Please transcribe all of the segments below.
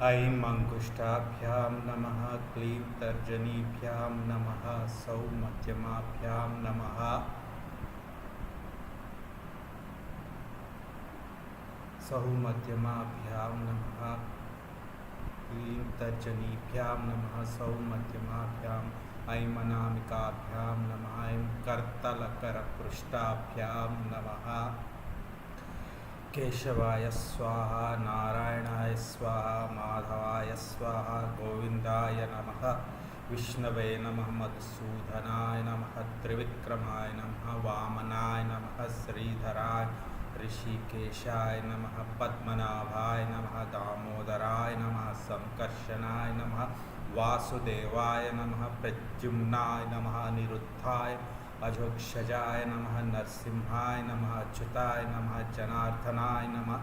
ऐं अङ्गुष्ठाभ्यां नमः, क्लीं तर्जनीभ्यां नमः, सौ मध्यमाभ्यां नमः, सौ मध्यमाभ्यां नमः, क्लीं तर्जनीभ्यां नमः, सौ मध्यमाभ्याम्, ऐं अनामिकाभ्यां नमः, ऐं करतलकरपृष्ठाभ्यां नमः, केशवाय स्वाहा, नारायणाय स्वाहा, माधवाय स्वाहा, गोविंदाय नमः, विष्णवे नमः, मधुसूदनाय नमः, त्रिविक्रमाय नमः, वामनाय नमः, श्रीधराय ऋषिकेशाय नमः, पद्मनाभाय नमः, दामोदराय नमः, संकर्षणाय नमः, वासुदेवाय नमः, प्रद्युम्नाय नमः, अनिरुद्धाय अजोक्षजाय नमः, नरसिंहाय नमः, अच्युताय नमः, जनार्दनाय नमः,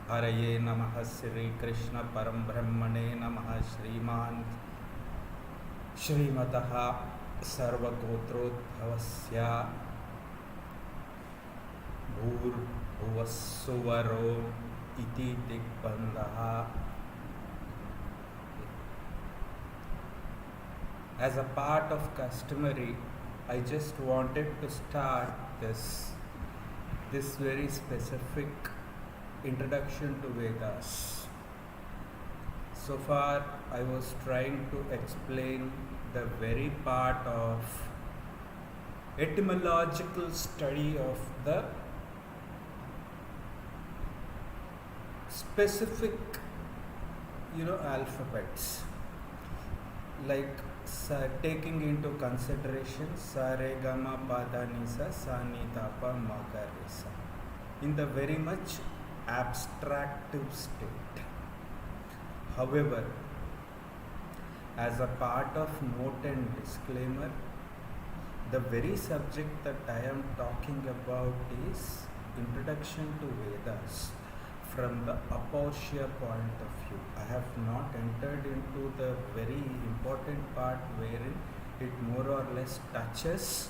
हरये नमः, श्रीकृष्ण परब्रह्मणे नमः, श्रीमान् श्रीमतः सर्वगोत्रोद्भवस्य भूर्भुवस्सुवरो इति दिग्बन्धः. As a part of customary, I just wanted to start this very specific introduction to Vedas. So far, I was trying to explain the very part of etymological study of the specific, alphabets, like taking into consideration sa re ga ma pa da ni sa sa ni da pa ma ga re sa in the very much abstractive state. However, as a part of note and disclaimer, the very subject that I am talking about is Introduction to Vedas from the Apaurusha point of view. I have not entered into the very important part wherein it more or less touches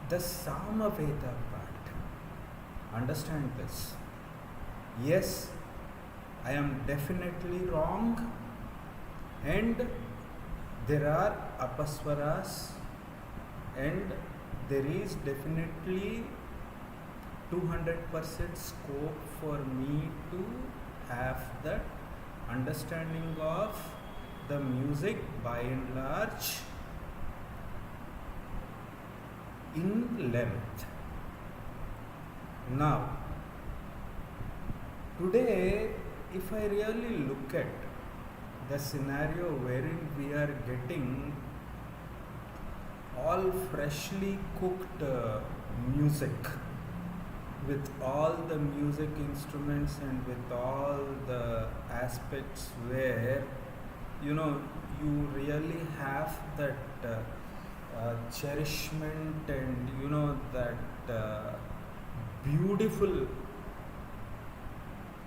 the Samaveda part. Understand this. Yes, I am definitely wrong, and there are apaswaras, and there is definitely 200% scope for me to have that understanding of the music by and large in length. Now, today, if I really look at the scenario wherein we are getting all freshly cooked music, with all the music instruments and with all the aspects where you really have that cherishment and that beautiful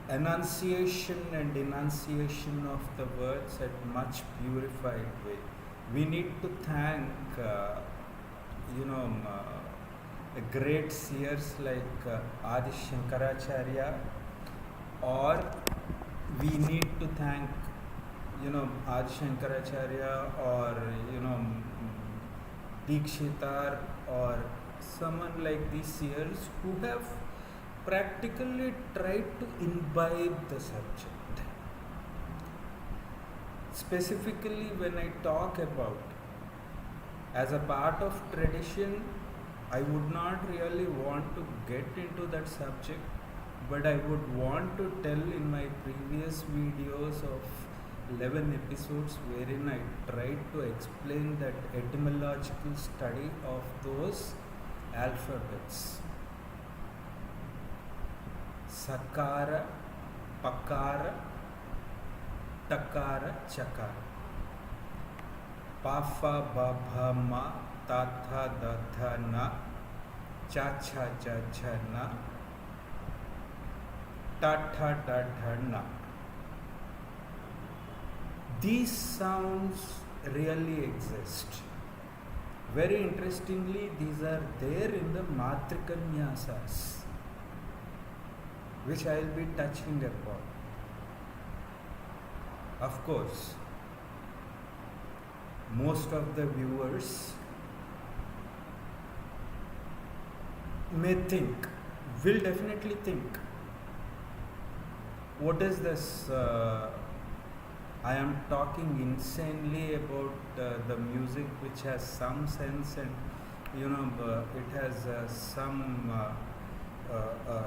enunciation and enunciation of the words at much purified way. We need to thank great seers like Adi Shankaracharya, or we need to thank Adi Shankaracharya or Dikshitar or someone like these seers who have practically tried to imbibe the subject. Specifically, when I talk about as a part of tradition, I would not really want to get into that subject, but I would want to tell in my previous videos of 11 episodes wherein I tried to explain that etymological study of those alphabets. Sakara, Pakara, Takara, Chakara. Pafa, Babha, Ma, Tatha, Datha, Na, Cha, Cha, Cha, Cha, Na, Ta-tha, Ta-tha, Na. These sounds really exist. Very interestingly, these are there in the Matrikanyasas, which I will be touching upon. Of course, most of the viewers may think, will definitely think, what is this? I am talking insanely about the music which has some sense, and it has some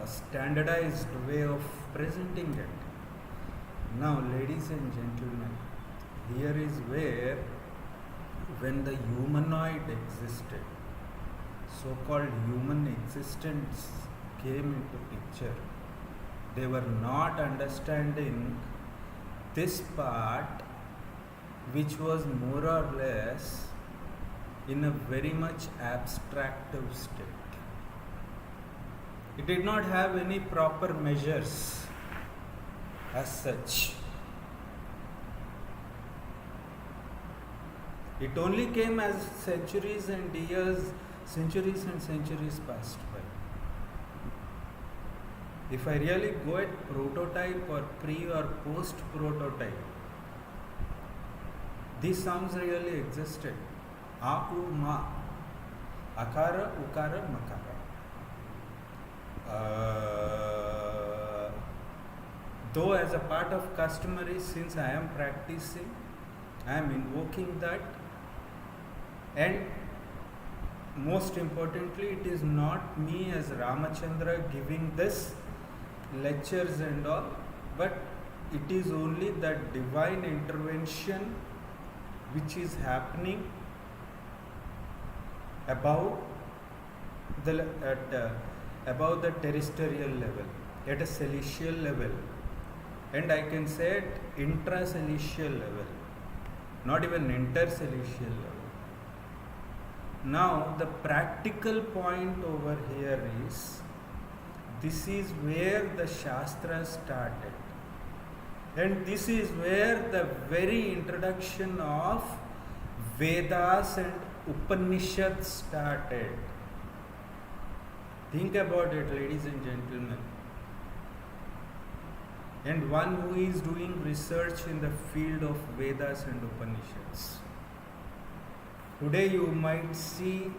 standardized way of presenting it. Now, ladies and gentlemen, here is where, when the humanoid existed, so-called human existence came into picture, they were not understanding this part, which was more or less in a very much abstractive state. It did not have any proper measures as such. It only came as centuries and centuries passed by. If I really go at prototype or pre or post prototype, these sounds really existed. A, U, Ma, Akara, Ukara, Makara. Though as a part of customary, since I am practicing, I am invoking that, and most importantly, it is not me as Ramachandra giving this lectures and all, but it is only that divine intervention which is happening above the terrestrial level, at a celestial level, and I can say at intracelestial level, not even intercelestial level. Now the practical point over here is, this is where the Shastras started, and this is where the very introduction of Vedas and Upanishads started. Think about it, ladies and gentlemen. And one who is doing research in the field of Vedas and Upanishads. Today you might see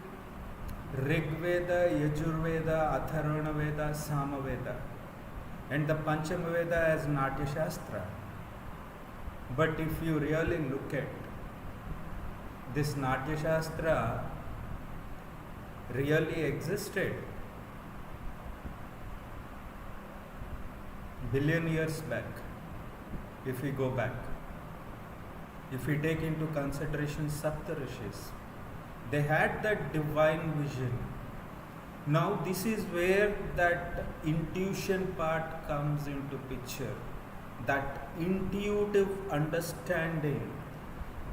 Rig Veda, Yajurveda, Atharvana Veda, Samaveda, and the Panchama Veda as Natya Shastra. But if you really look at this, Natya Shastra really existed billion years back. If we go back, if we take into consideration Saptarishis, they had that divine vision. Now this is where that intuition part comes into picture, that intuitive understanding,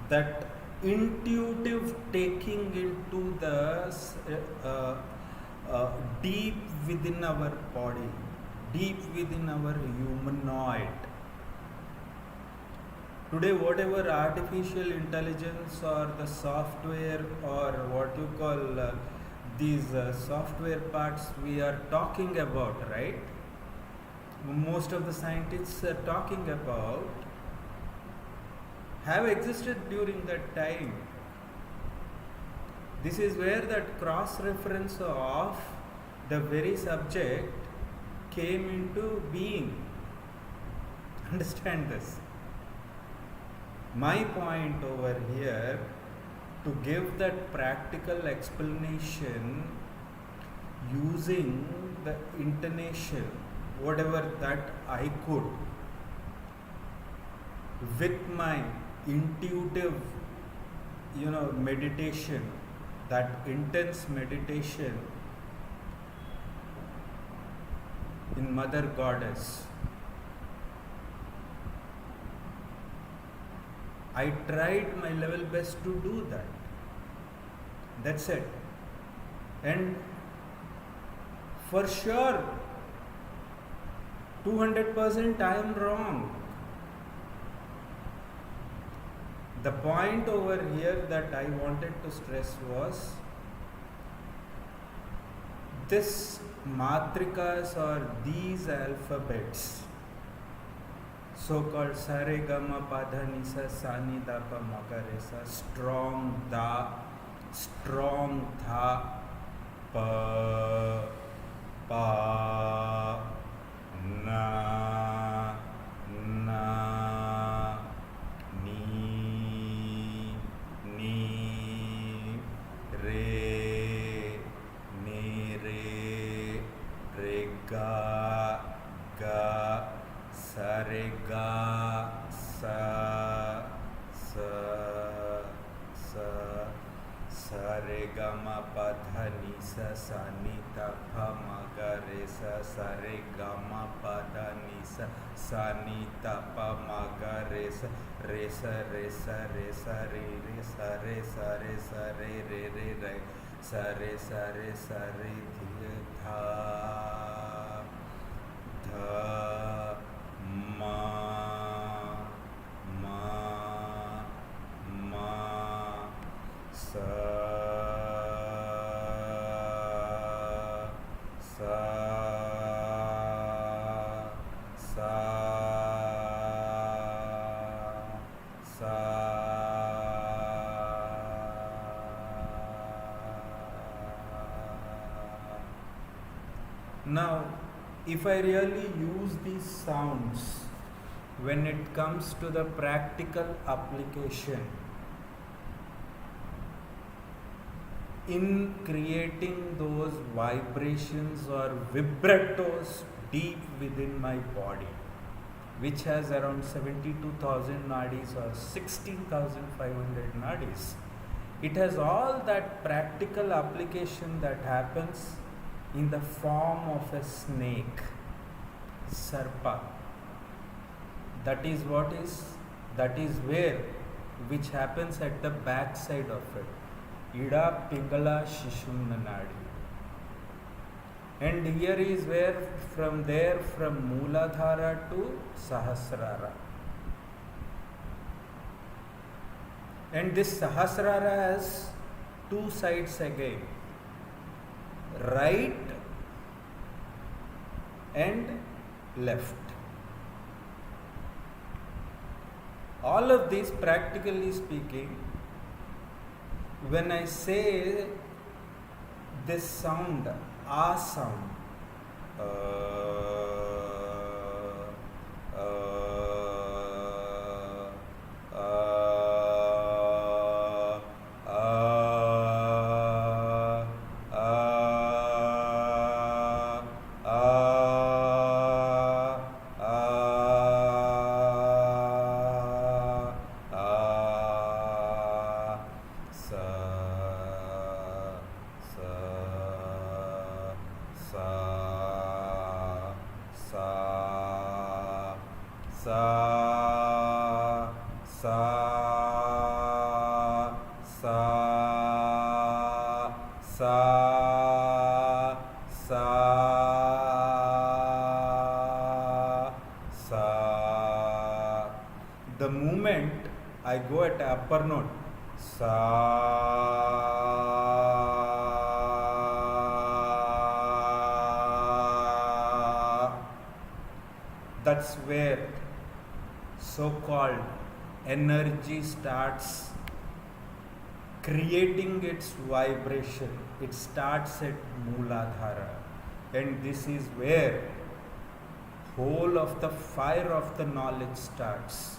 that intuitive taking into the deep within our body, deep within our humanoid. Today, whatever artificial intelligence or the software or what you call these software parts we are talking about, right? Most of the scientists are talking about have existed during that time. This is where that cross-reference of the very subject came into being. Understand this. My point over here, to give that practical explanation using the intonation, whatever that I could, with my intuitive, meditation, that intense meditation in Mother Goddess. I tried my level best to do that. That's it. And for sure, 200% I am wrong. The point over here that I wanted to stress was this matrikas or these alphabets, so-called saregama padhanisa sanidapa magaresa, strong tha, pa, pa, na, na, ni, re, re, ga, sa re ga, sa re ga ma pa dha ni sa ni ta pa ma ga re sa re ga ma pa dha ni sa ni ta pa ma ga re sa re sa re sa re sa re sa re sa re sa re sa re sa re dhi tha ma sa Now, if I really use these sounds when it comes to the practical application in creating those vibrations or vibratos deep within my body, which has around 72,000 nadis or 16,500 nadis, it has all that practical application that happens in the form of a snake, sarpa. That is where, which happens at the back side of it. Ida Pingala Shishumna Nadi. And here is where from Mooladhara to Sahasrara. And this Sahasrara has two sides again, right and left. All of these, practically speaking, when I say this sound, a sound, the moment I go at the upper note, that's where so-called energy starts creating its vibration. It starts at Mooladhara, and this is where whole of the fire of the knowledge starts.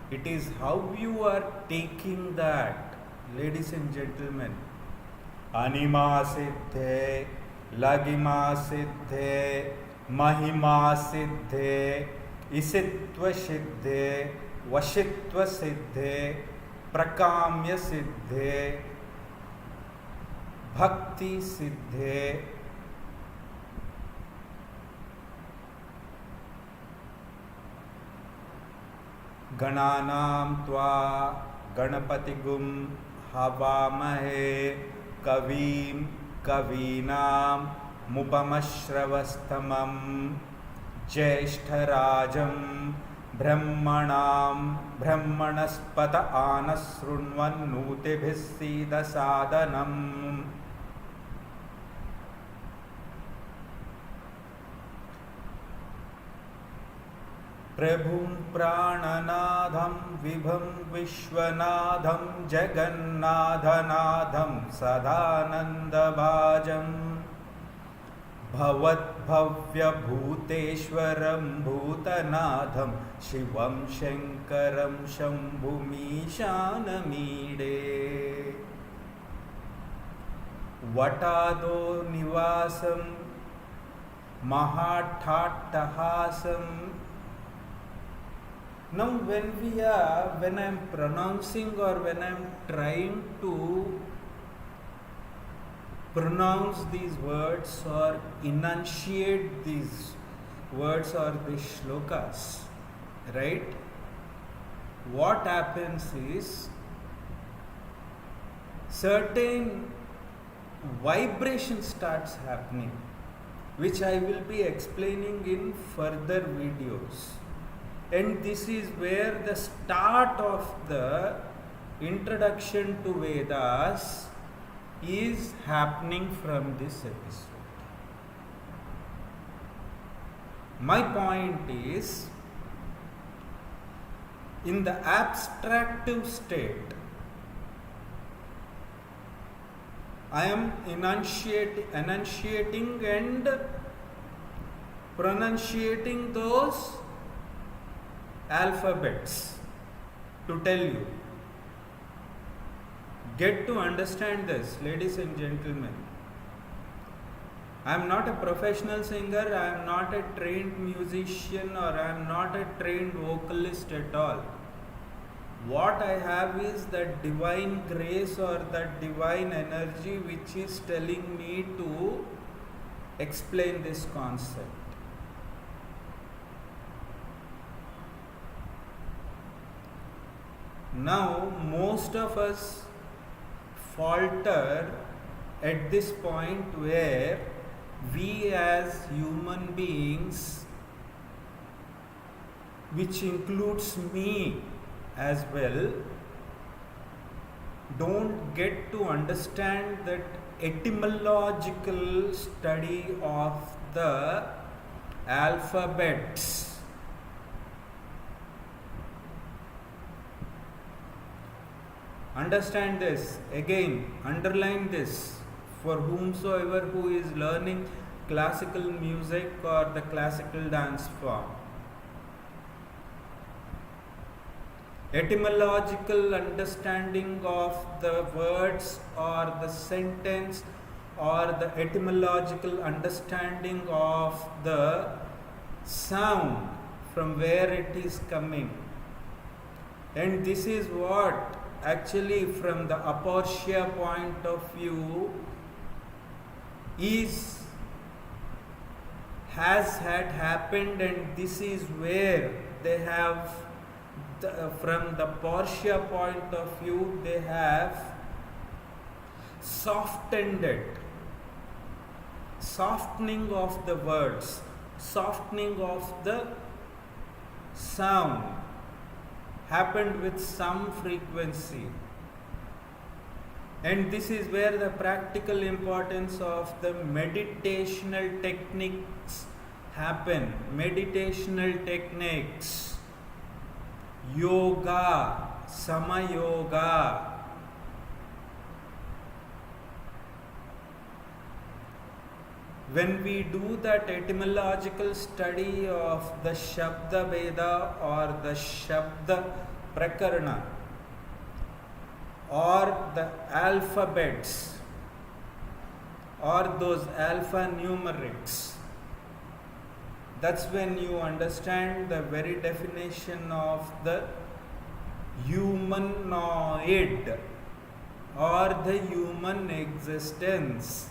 It is how you are taking that, ladies and gentlemen. Anima siddhe, lagima siddhe, mahima siddhe, isitva siddhe, vashitva siddhe, prakamya siddhe, bhakti siddhe. गणानां त्वा गणपतिगुं हवामहे कवीं कवीनां मुपमश्रवस्तमं ज्येष्ठराजं ब्रह्मणां ब्रह्मणस्पत आनशृण्वन्नोतिभिः सीदसादनम्. प्रभुं प्राणनाथं विभुं विश्वनाथं जगन्नाथनाथं सदानन्दभाजं भवद्भव्यभूतेश्वरं भूतनाथं शिवं शङ्करं शम्भुमीशानमीडे वटादो निवासं महाट्टाट्टहासं. Now when I am pronouncing or when I am trying to pronounce these words or enunciate these words or these shlokas, right? What happens is certain vibration starts happening, which I will be explaining in further videos. And this is where the start of the introduction to Vedas is happening from this episode. My point is, in the abstractive state, I am enunciating and pronunciating those alphabets to tell you. Get to understand this, ladies and gentlemen. I am not a professional singer, I am not a trained musician, or I am not a trained vocalist at all. What I have is that divine grace or that divine energy which is telling me to explain this concept. Now, most of us falter at this point where we as human beings, which includes me as well, don't get to understand that etymological study of the alphabets. Understand this, again, underline this for whomsoever who is learning classical music or the classical dance form. Etymological understanding of the words or the sentence, or the etymological understanding of the sound from where it is coming. And this is what actually from the Aportia point of view has had happened, and this is where they have from the Portia point of view they have softened it. Softening of the words, softening of the sound happened with some frequency. And this is where the practical importance of the meditational techniques happen. Meditational techniques, yoga, sama-yoga. When we do that etymological study of the Shabda Veda or the Shabda Prakarana or the alphabets or those alphanumerics, that's when you understand the very definition of the humanoid or the human existence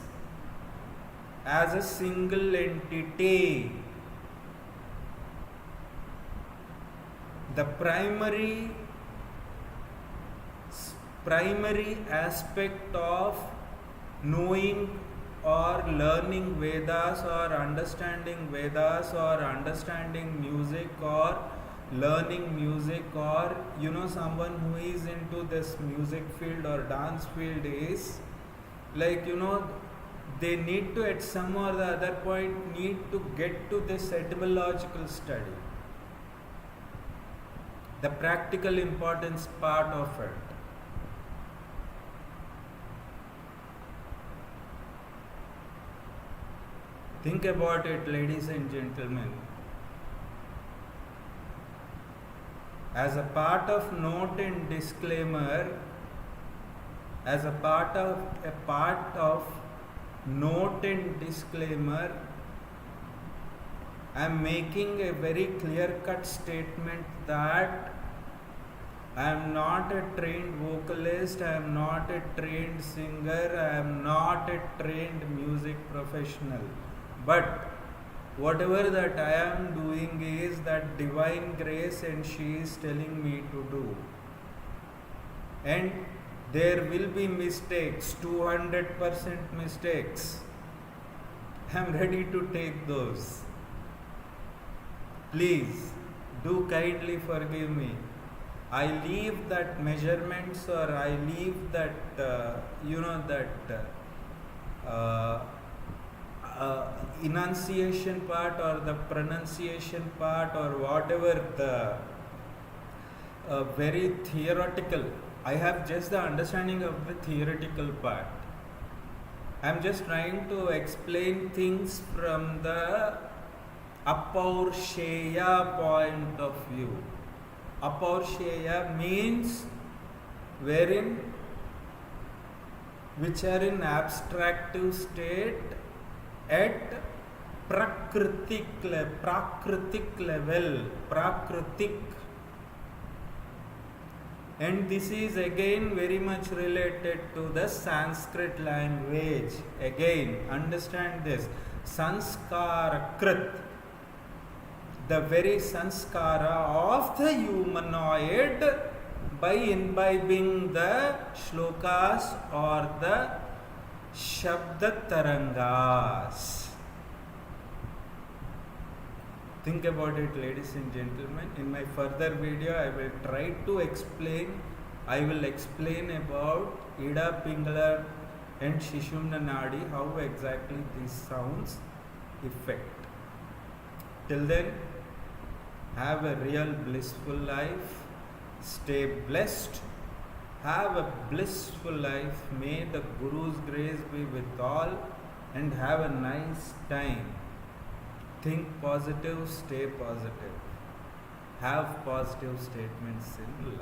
as a single entity. The primary aspect of knowing or learning Vedas or understanding Vedas or understanding music or learning music or someone who is into this music field or dance field is they need to at some or the other point need to get to this etymological study. the practical importance part of it. Think about it, ladies and gentlemen. As a part of note and disclaimer, as a part of note and disclaimer, I am making a very clear-cut statement that I am not a trained vocalist, I am not a trained singer, I am not a trained music professional. But whatever that I am doing is that divine grace and she is telling me to do. And there will be mistakes, 200% mistakes. I am ready to take those. Please do kindly forgive me. I leave that measurements or I leave that enunciation part or the pronunciation part or whatever the very theoretical. I have just the understanding of the theoretical part. I am just trying to explain things from the Apaurusheya point of view. Apaurusheya means which are in abstractive state at prakritik level, and this is again very much related to the Sanskrit language. Again, understand this, sanskarakrit, the very sanskara of the humanoid by imbibing the shlokas or the shabda tarangas. Think about it, ladies and gentlemen. In my further video, I will explain about Ida, Pingala and Shishumna Nadi, how exactly these sounds affect. Till then, have a real blissful life. Stay blessed. Have a blissful life. May the Guru's grace be with all and have a nice time. Think positive, stay positive. Have positive statements in life.